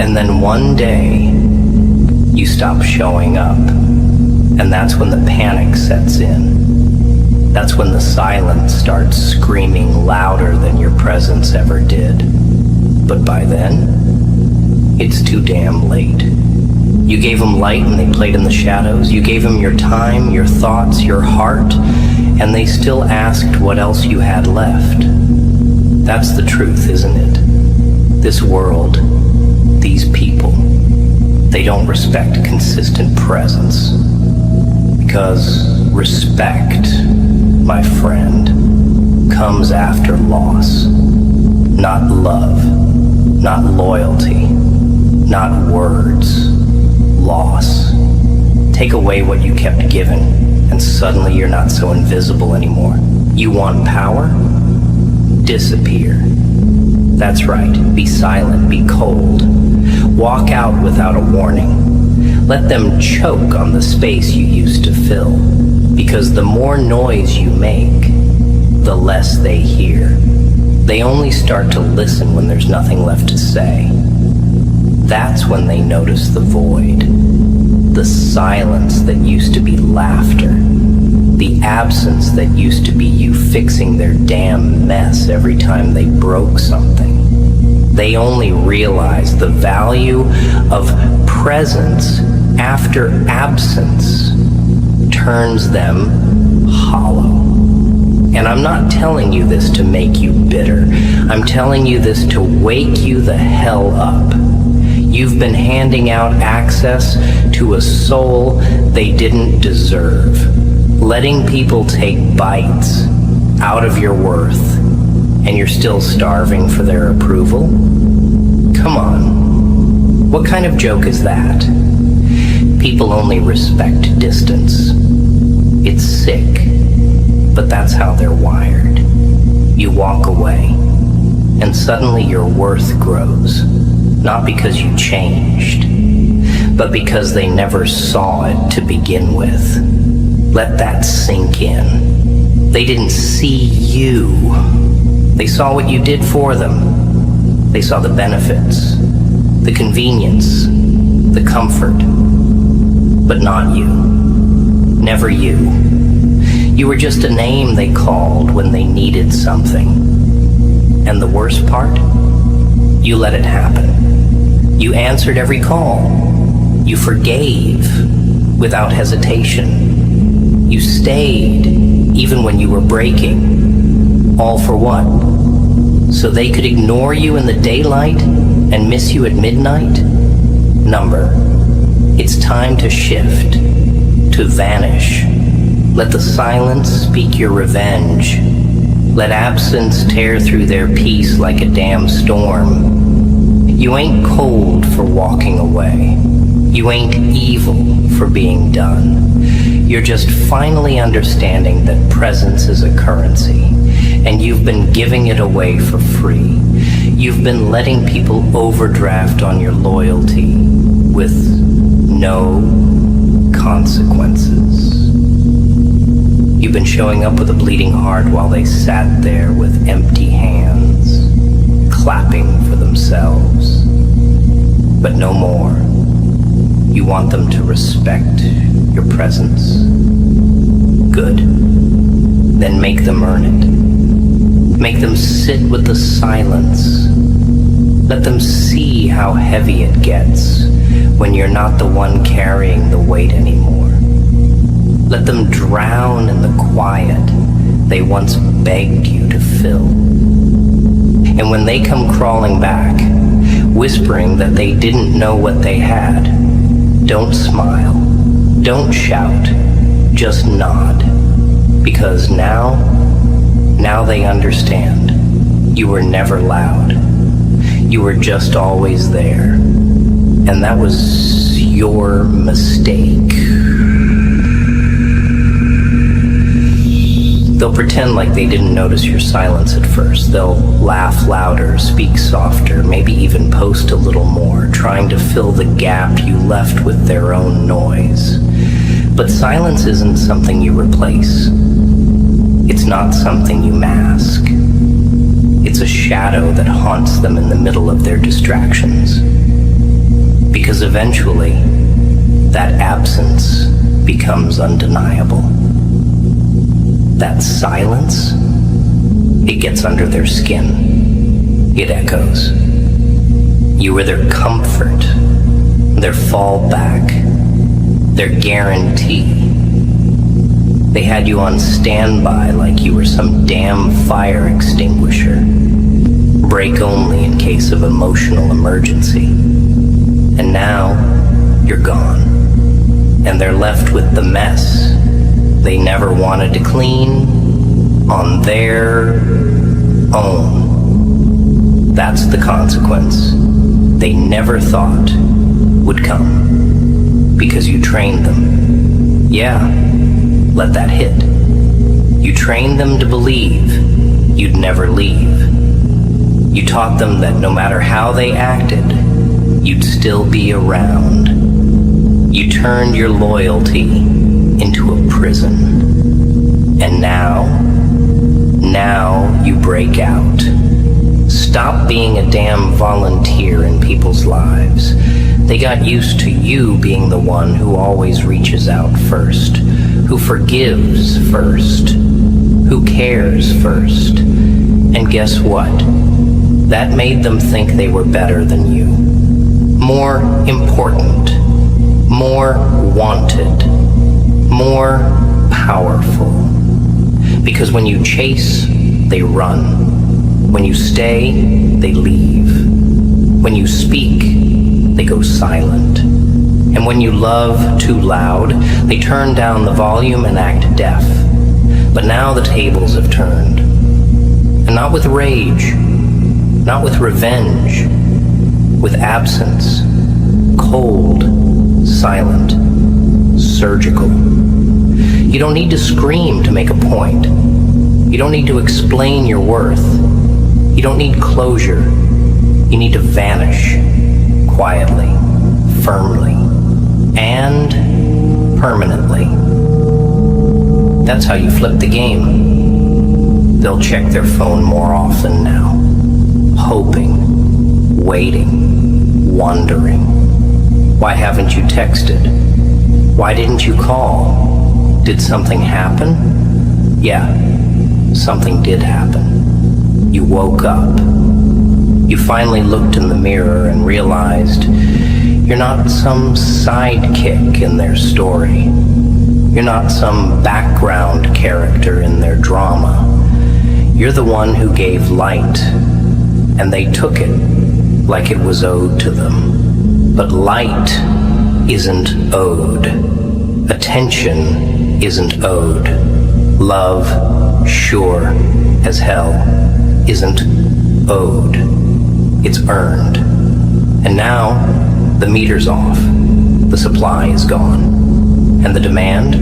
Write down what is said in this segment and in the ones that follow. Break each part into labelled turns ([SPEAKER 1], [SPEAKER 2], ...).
[SPEAKER 1] And then one day, you stop showing up. And that's when the panic sets in. That's when the silence starts screaming louder than your presence ever did. But by then, it's too damn late. You gave them light and they played in the shadows. You gave them your time, your thoughts, your heart, and they still asked what else you had left. That's the truth, isn't it? This world, these people, they don't respect consistent presence. Because respect, my friend, comes after loss. Not love, not loyalty, not words. Loss. Take away what you kept giving, and suddenly you're not so invisible anymore. You want power? Disappear. That's right. Be silent, be cold. Walk out without a warning. Let them choke on the space you used to fill, because the more noise you make, the less they hear. They only start to listen when there's nothing left to say. That's when they notice the void, the silence that used to be laughter, the absence that used to be you fixing their damn mess every time they broke something. They only realize the value of presence after absence turns them hollow. And I'm not telling you this to make you bitter. I'm telling you this to wake you the hell up. You've been handing out access to a soul they didn't deserve, letting people take bites out of your worth, and you're still starving for their approval? Come on. What kind of joke is that? People only respect distance. It's sick, but that's how they're wired. You walk away, and suddenly your worth grows. Not because you changed, but because they never saw it to begin with. Let that sink in. They didn't see you. They saw what you did for them. They saw the benefits, the convenience, the comfort, but not you. Never you. You were just a name they called when they needed something. And the worst part? You let it happen. You answered every call. You forgave without hesitation. You stayed even when you were breaking. All for what? So they could ignore you in the daylight and miss you at midnight? Number. It's time to shift, to vanish. Let the silence speak your revenge. Let absence tear through their peace like a damn storm. You ain't cold for walking away. You ain't evil for being done. You're just finally understanding that presence is a currency, and you've been giving it away for free. You've been letting people overdraft on your loyalty with no consequences. You've been showing up with a bleeding heart while they sat there with empty hands, clapping for themselves. But no more. You want them to respect your presence? Good. Then make them earn it. Make them sit with the silence. Let them see how heavy it gets when you're not the one carrying the weight anymore. Let them drown in the quiet they once begged you to fill. And when they come crawling back, whispering that they didn't know what they had, don't smile, don't shout, just nod. Because now they understand. You were never loud. You were just always there. And that was your mistake. They'll pretend like they didn't notice your silence at first. They'll laugh louder, speak softer, maybe even post a little more, trying to fill the gap you left with their own noise. But silence isn't something you replace. It's not something you mask. It's a shadow that haunts them in the middle of their distractions. Because eventually, that absence becomes undeniable. That silence, it gets under their skin. It echoes. You were their comfort, their fallback, their guarantee. They had you on standby like you were some damn fire extinguisher. Break only in case of emotional emergency. And now, you're gone. And they're left with the mess they never wanted to clean on their own. That's the consequence they never thought would come. Because you trained them. Yeah, let that hit. You trained them to believe you'd never leave. You taught them that no matter how they acted, you'd still be around. You turned your loyalty into a prison. And now you break out. Stop being a damn volunteer in people's lives. They got used to you being the one who always reaches out first, who forgives first, who cares first. And guess what? That made them think they were better than you. More important, more wanted, more powerful. Because when you chase, they run. When you stay, they leave. When you speak, they go silent. And when you love too loud, they turn down the volume and act deaf. But now the tables have turned. And not with rage, not with revenge, with absence, cold, silent, surgical. You don't need to scream to make a point. You don't need to explain your worth. You don't need closure. You need to vanish, quietly, firmly, and permanently. That's how you flip the game. They'll check their phone more often now, hoping, waiting, wondering. Why haven't you texted? Why didn't you call? Did something happen? Yeah, something did happen. You woke up. You finally looked in the mirror and realized you're not some sidekick in their story. You're not some background character in their drama. You're the one who gave light, and they took it like it was owed to them. But light isn't owed. Attention isn't owed. Love, sure as hell, isn't owed. It's earned. And now, the meter's off. The supply is gone. And the demand?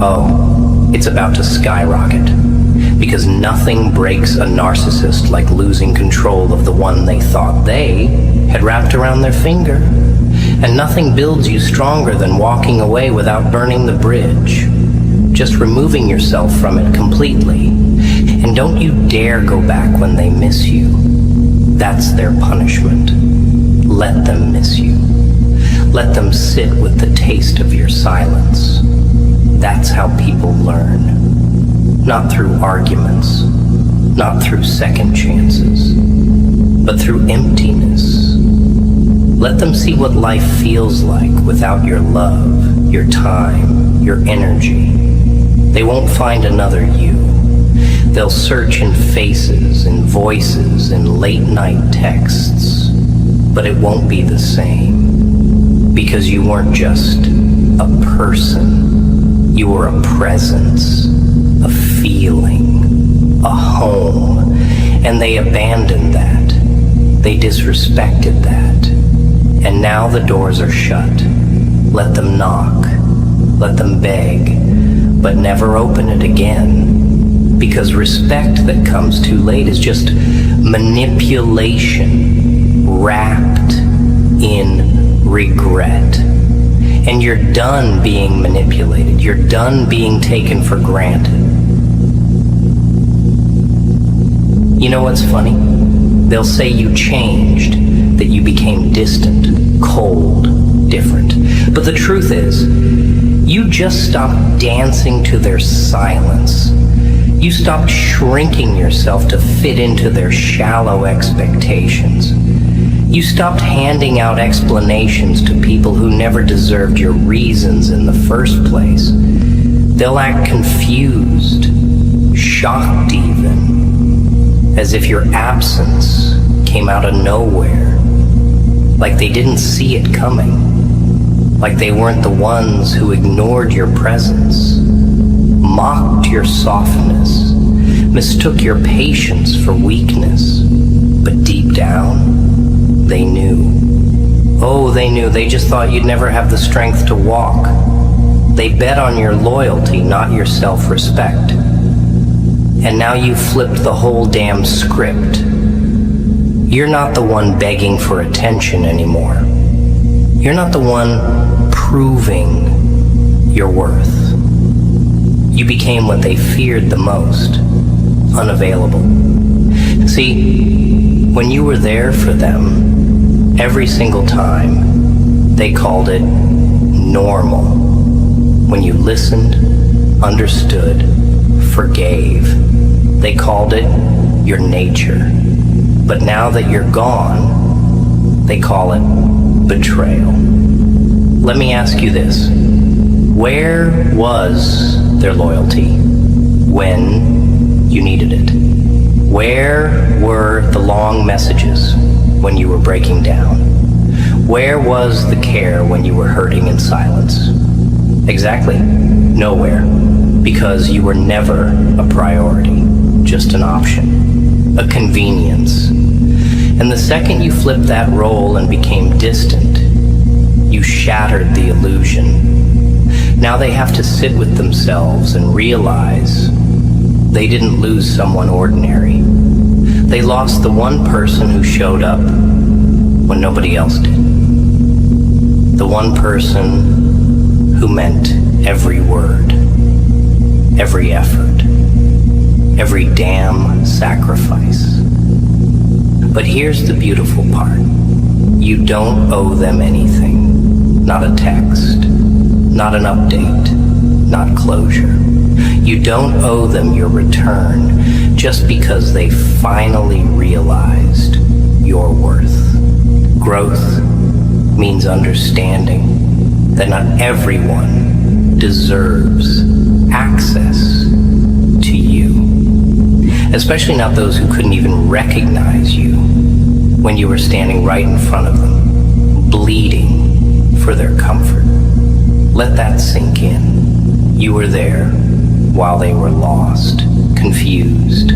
[SPEAKER 1] Oh, it's about to skyrocket. Because nothing breaks a narcissist like losing control of the one they thought they had wrapped around their finger. And nothing builds you stronger than walking away witut burning the bridge. Just removing yourself from it completely. And don't you dare go back when they miss you. That's their punishment. Let them miss you. Let them sit with the taste of your silence. That's how people learn. Not through arguments, not through second chances, but through emptiness. Let them see what life feels like without your love, your time, your energy. They won't find another you. They'll search in faces, in voices, in late-night texts, but it won't be the same, because you weren't just a person. You were a presence, a feeling, a home, and they abandoned that. They disrespected that. And now the doors are shut. Let them knock, let them beg, but never open it again. Because respect that comes too late is just manipulation wrapped in regret. And you're done being manipulated. You're done being taken for granted. You know what's funny? They'll say you changed, that you became distant, cold, different. But the truth is, you just stopped dancing to their silence. You stopped shrinking yourself to fit into their shallow expectations. You stopped handing out explanations to people who never deserved your reasons in the first place. They'll act confused, shocked even, as if your absence came out of nowhere, like they didn't see it coming, like they weren't the ones who ignored your presence, mocked your softness, mistook your patience for weakness. But deep down, they knew. Oh, they knew. They just thought you'd never have the strength to walk. They bet on your loyalty, not your self-respect. And now you've flipped the whole damn script. You're not the one begging for attention anymore. You're not the one proving your worth. You became what they feared the most, unavailable. See, when you were there for them, every single time, they called it normal. When you listened, understood, forgave, they called it your nature. But now that you're gone, they call it betrayal. Let me ask you this. Where was their loyalty when you needed it? Where were the long messages when you were breaking down? Where was the care when you were hurting in silence? Exactly. Nowhere. Because you were never a priority, just an option, a convenience. And the second you flipped that role and became distant, you shattered the illusion. Now they have to sit with themselves and realize they didn't lose someone ordinary. They lost the one person who showed up when nobody else did. The one person who meant every word, every effort, every damn sacrifice. But here's the beautiful part. You don't owe them anything. Not a text, not an update, not closure. You don't owe them your return just because they finally realized your worth. Growth means understanding that not everyone deserves access to you. Especially not those who couldn't even recognize you when you were standing right in front of them, bleeding for their comfort. Let that sink in. You were there while they were lost, confused,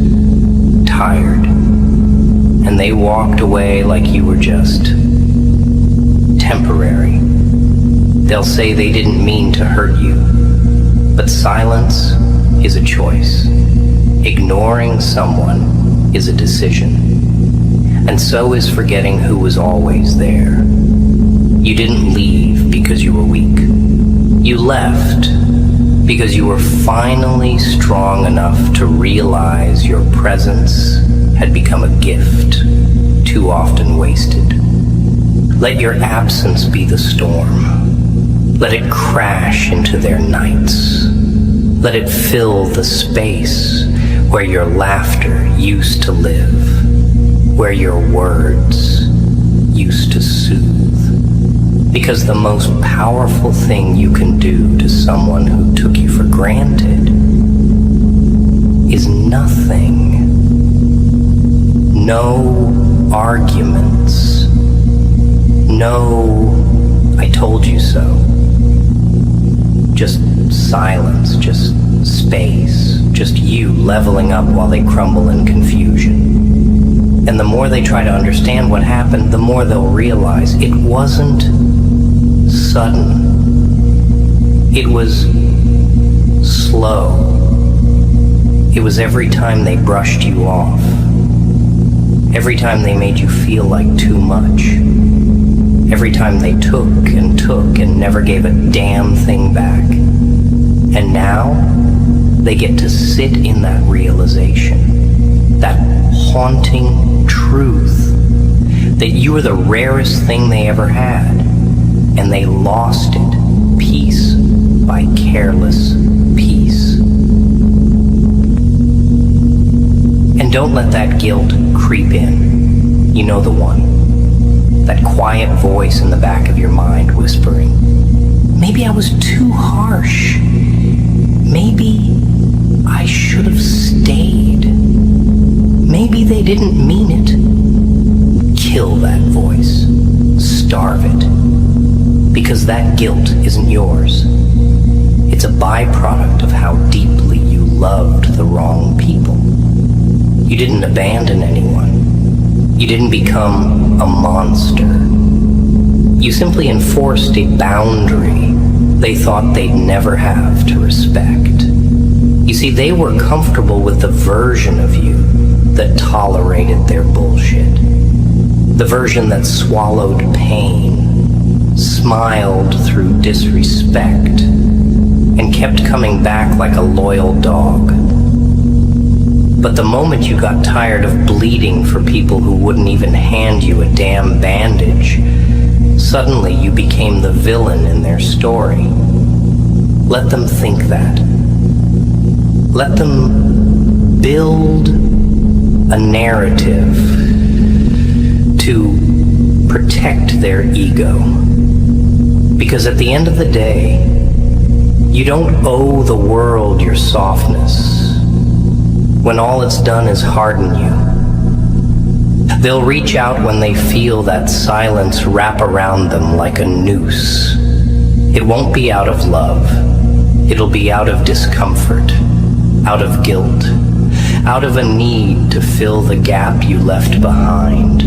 [SPEAKER 1] tired, and they walked away like you were just temporary. They'll say they didn't mean to hurt you, but silence is a choice. Ignoring someone is a decision. And so is forgetting who was always there. You didn't leave because you were weak. You left because you were finally strong enough to realize your presence had become a gift too often wasted. Let your absence be the storm. Let it crash into their nights. Let it fill the space where your laughter used to live, where your words used to soothe. Because the most powerful thing you can do to someone who took you for granted is nothing. No arguments. No, I told you so. Just silence, just space, just you leveling up while they crumble in confusion. And the more they try to understand what happened, the more they'll realize it wasn't sudden. It was slow. It was every time they brushed you off. Every time they made you feel like too much. Every time they took and never gave a damn thing back. And now, they get to sit in that realization, that haunting truth, that you were the rarest thing they ever had. and they lost it, piece by careless piece. And don't let that guilt creep in. You know the one. That quiet voice in the back of your mind whispering, maybe I was too harsh. Maybe I should have stayed. Maybe they didn't mean it. Kill that voice. Starve it. Because that guilt isn't yours. It's a byproduct of how deeply you loved the wrong people. You didn't abandon anyone. You didn't become a monster. You simply enforced a boundary they thought they'd never have to respect. You see, they were comfortable with the version of you that tolerated their bullshit. The version that swallowed pain, smiled through disrespect, and kept coming back like a loyal dog. But the moment you got tired of bleeding for people who wouldn't even hand you a damn bandage, suddenly you became the villain in their story. Let them think that. Let them build a narrative to protect their ego. Because at the end of the day, you don't owe the world your softness when all it's done is harden you. They'll reach out when they feel that silence wrap around them like a noose. It won't be out of love. It'll be out of discomfort, out of guilt, out of a need to fill the gap you left behind.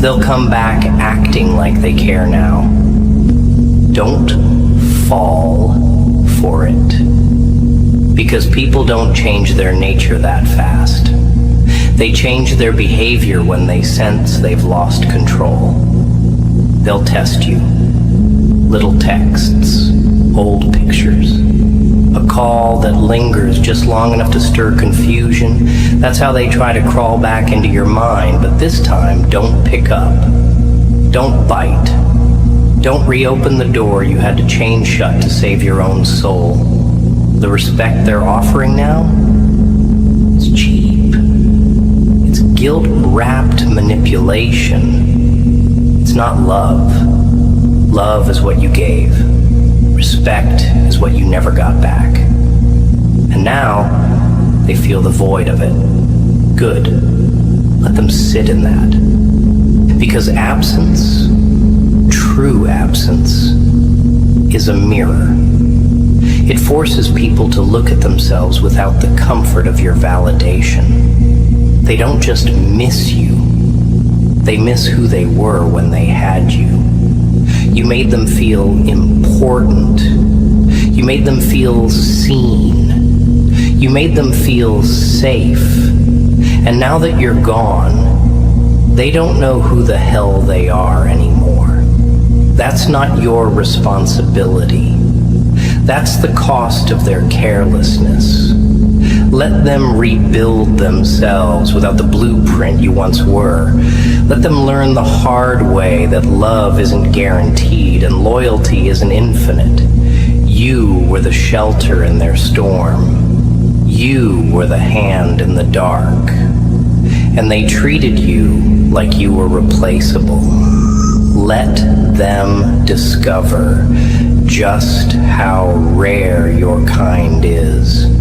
[SPEAKER 1] They'll come back acting like they care now. Don't fall for it. Because people don't change their nature that fast. They change their behavior when they sense they've lost control. They'll test you. Little texts, old pictures, a call that lingers just long enough to stir confusion. That's how they try to crawl back into your mind, but this time, don't pick up. Don't bite. Don't reopen the door you had to chain shut to save your own soul. The respect they're offering now? It's cheap. It's guilt-wrapped manipulation. It's not love. Love is what you gave. Respect is what you never got back. And now, they feel the void of it. Good. Let them sit in that. Because absence, true absence, is a mirror. It forces people to look at themselves without the comfort of your validation. They don't just miss you. They miss who they were when they had you. You made them feel important. You made them feel seen. You made them feel safe. And now that you're gone, they don't know who the hell they are anymore. That's not your responsibility. That's the cost of their carelessness. Let them rebuild themselves without the blueprint you once were. Let them learn the hard way that love isn't guaranteed and loyalty isn't infinite. You were the shelter in their storm. You were the hand in the dark. And they treated you like you were replaceable. Let them discover just how rare your kind is.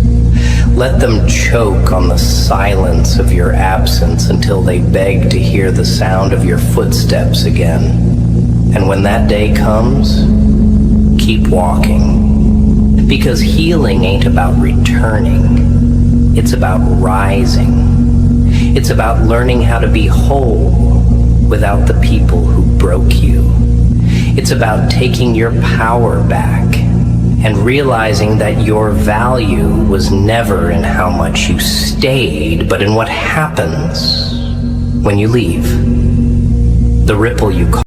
[SPEAKER 1] Let them choke on the silence of your absence until they beg to hear the sound of your footsteps again. And when that day comes, keep walking. Because healing ain't about returning. It's about rising. It's about learning how to be whole without the people who broke you. It's about taking your power back and realizing that your value was never in how much you stayed, but in what happens when you leave. The ripple you